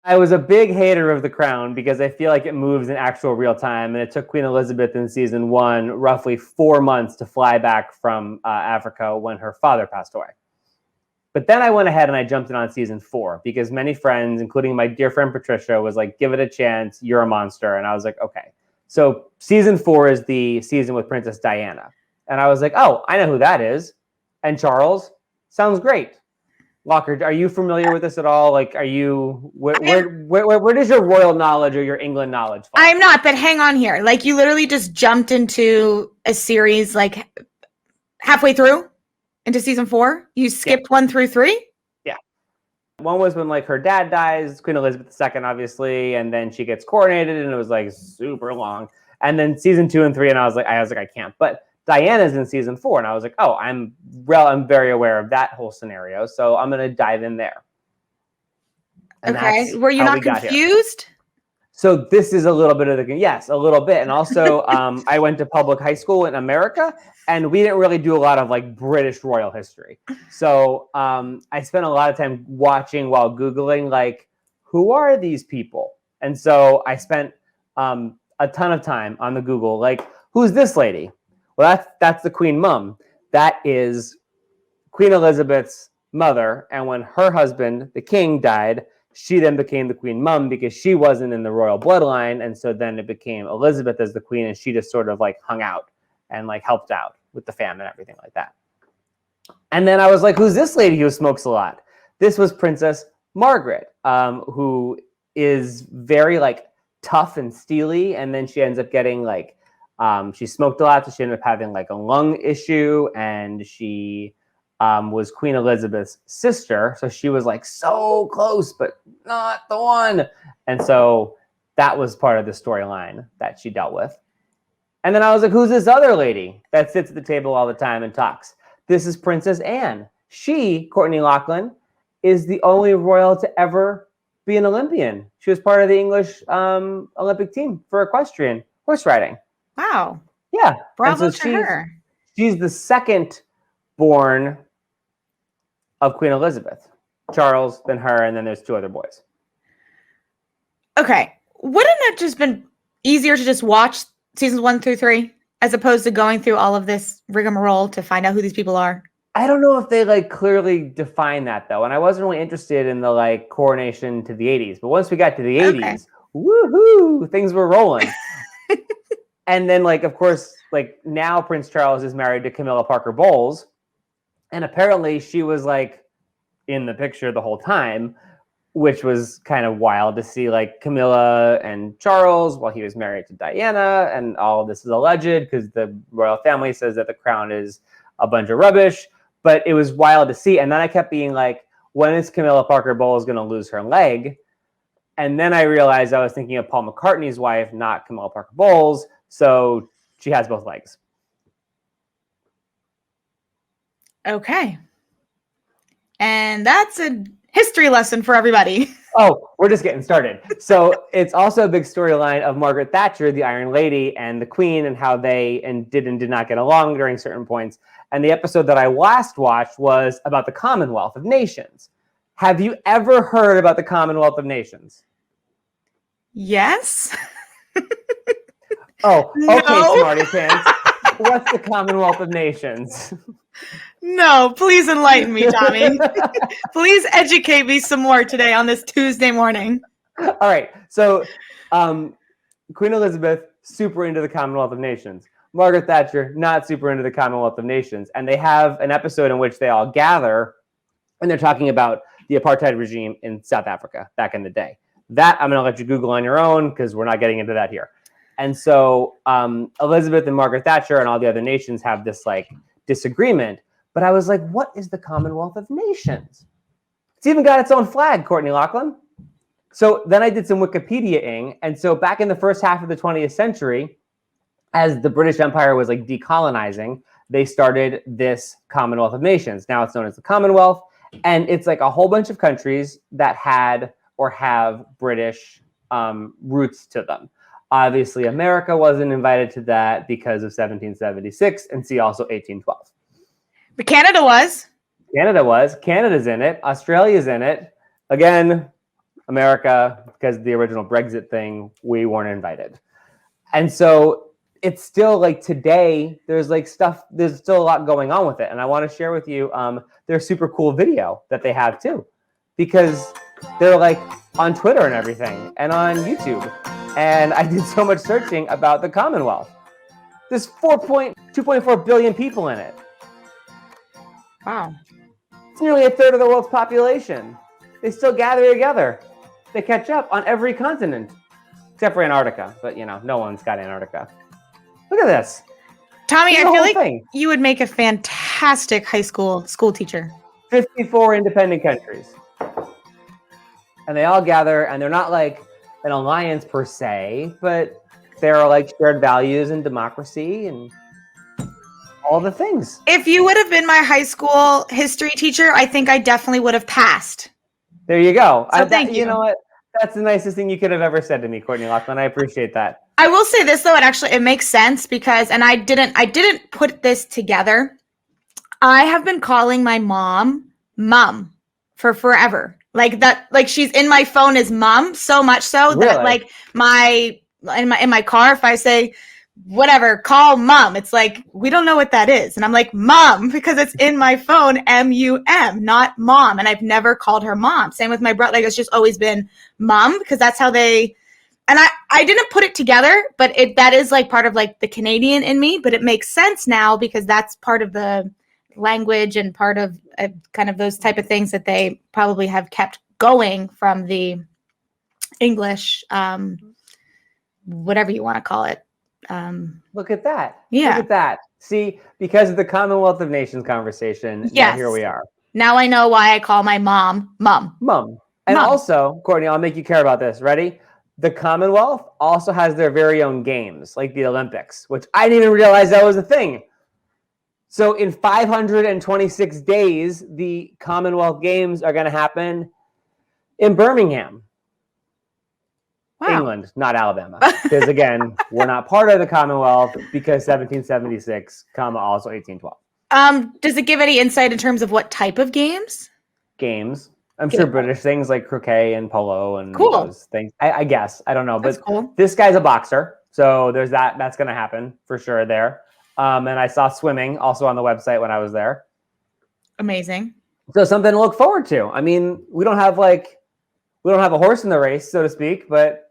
I was a big hater of The Crown because I feel like it moves in actual real time, and it took Queen Elizabeth in season 1 roughly 4 months to fly back from Africa when her father passed away. But then I went ahead and I jumped in on season 4 because many friends, including my dear friend Patricia, was like, give it a chance. You're a monster. And I was like, okay. So season 4 is the season with Princess Diana. And I was like, oh, I know who that is. And Charles, sounds great. Locker, are you familiar with this at all? Like, are you, where does your royal knowledge or your England knowledge fall? I'm not, but hang on here. Like, you literally just jumped into a series like halfway through into season 4. You skipped 1 through 3. Yeah. One was when like her dad dies, Queen Elizabeth II, obviously, and then she gets coronated, and it was like super long. And then season 2 and 3, and I was like, I can't. But Diana's in season 4, and I was like, oh, I'm very aware of that whole scenario, so I'm gonna dive in there. And okay, were you not confused? So this is a little bit of yes, a little bit. And also, I went to public high school in America, and we didn't really do a lot of like British royal history. So I spent a lot of time watching while Googling, like, who are these people? And so I spent a ton of time on the Google, like, who's this lady? Well, that's the Queen Mum. That is Queen Elizabeth's mother. And when her husband, the king, died, she then became the Queen Mum because she wasn't in the royal bloodline. And so then it became Elizabeth as the queen, and she just sort of like hung out and like helped out with the fam and everything like that. And then I was like, who's this lady who smokes a lot? This was Princess Margaret, who is very like tough and steely. And then she ends up getting like, she smoked a lot, so she ended up having like a lung issue, and she was Queen Elizabeth's sister. So she was like so close, but not the one. And so that was part of the storyline that she dealt with. And then I was like, who's this other lady that sits at the table all the time and talks? This is Princess Anne. She, Courtney Lachlan, is the only royal to ever be an Olympian. She was part of the English Olympic team for equestrian horse riding. Wow. Yeah. Bravo to her. She's the second born of Queen Elizabeth. Charles, then her, and then there's 2 other boys. Okay. Wouldn't it just been easier to just watch seasons 1 through 3 as opposed to going through all of this rigmarole to find out who these people are? I don't know if they like clearly define that though. And I wasn't really interested in the like coronation to the 80s. But once we got to the 80s, woohoo, things were rolling. And then like, of course, like now Prince Charles is married to Camilla Parker Bowles. And apparently she was like in the picture the whole time, which was kind of wild to see like Camilla and Charles while he was married to Diana. And all of this is alleged because the royal family says that the crown is a bunch of rubbish. But it was wild to see. And then I kept being like, when is Camilla Parker Bowles going to lose her leg? And then I realized I was thinking of Paul McCartney's wife, not Camilla Parker Bowles. So she has both legs. Okay. And that's a history lesson for everybody. Oh, we're just getting started. So it's also a big storyline of Margaret Thatcher, the Iron Lady, and the Queen, and how they did and did not get along during certain points. And the episode that I last watched was about the Commonwealth of Nations. Have you ever heard about the Commonwealth of Nations? Yes. Oh, okay, no. Smarty pants. What's the Commonwealth of Nations? No, please enlighten me, Tommy. Please educate me some more today on this Tuesday morning. All right. So Queen Elizabeth, super into the Commonwealth of Nations. Margaret Thatcher, not super into the Commonwealth of Nations. And they have an episode in which they all gather, and they're talking about the apartheid regime in South Africa back in the day. That I'm going to let you Google on your own because we're not getting into that here. And so Elizabeth and Margaret Thatcher and all the other nations have this like disagreement. But I was like, what is the Commonwealth of Nations? It's even got its own flag, Courtney Lachlan. So then I did some Wikipedia-ing. And so back in the first half of the 20th century, as the British Empire was like decolonizing, they started this Commonwealth of Nations. Now it's known as the Commonwealth. And it's like a whole bunch of countries that had or have British roots to them. Obviously, America wasn't invited to that because of 1776, and see also 1812. But Canada was. Canada was. Canada's in it. Australia's in it. Again, America, because of the original Brexit thing, we weren't invited. And so it's still like today, there's still a lot going on with it. And I want to share with you their super cool video that they have too, because they're like on Twitter and everything and on YouTube. And I did so much searching about the Commonwealth. There's 2.4 billion people in it. Wow. It's nearly a third of the world's population. They still gather together. They catch up on every continent, except for Antarctica. But, no one's got Antarctica. Look at this. Tommy, I feel like thing. You would make a fantastic high school teacher. 54 independent countries. And they all gather, and they're not like an alliance per se, but there are like shared values and democracy and all the things. If you would have been my high school history teacher, I think I definitely would have passed. There you go. So thank you. You know what? That's the nicest thing you could have ever said to me, Courtney Lachlan. I appreciate that. I will say this though, it makes sense because, and I didn't put this together. I have been calling my mom for forever. Like that, like she's in my phone as mom, so much so that like in my car, if I say whatever, call mom, it's like, we don't know what that is. And I'm like, mom, because it's in my phone, M-U-M, not mom. And I've never called her mom. Same with my brother. Like it's just always been mom because that's how they, and I didn't put it together, but that is like part of like the Canadian in me, but it makes sense now because that's part of the language and part of kind of those type of things that they probably have kept going from the English, whatever you want to call it. Look at that. Yeah. Look at that. See, because of the Commonwealth of Nations conversation, yes. Here we are. Now I know why I call my mom. And also, Courtney, I'll make you care about this. Ready? The Commonwealth also has their very own games, like the Olympics, which I didn't even realize that was a thing. So in 526 days, the Commonwealth Games are going to happen in Birmingham. Wow. England, not Alabama. Because again, we're not part of the Commonwealth because 1776, also 1812. Does it give any insight in terms of what type of games? Games. I'm sure British things like croquet and polo and those things. I guess. I don't know. That's but cool. This guy's a boxer. So there's that. That's going to happen for sure there. And I saw swimming also on the website when I was there. Amazing. So something to look forward to. I mean, we don't have a horse in the race, so to speak, but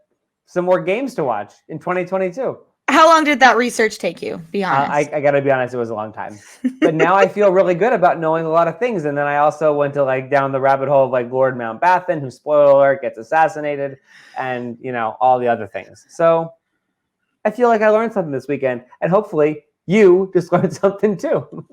some more games to watch in 2022. How long did that research take you? Be honest. I got to be honest, it was a long time. But now I feel really good about knowing a lot of things. And then I also went to like down the rabbit hole of like Lord Mountbatten, who, spoiler alert, gets assassinated, and all the other things. So I feel like I learned something this weekend, and hopefully you just learned something too.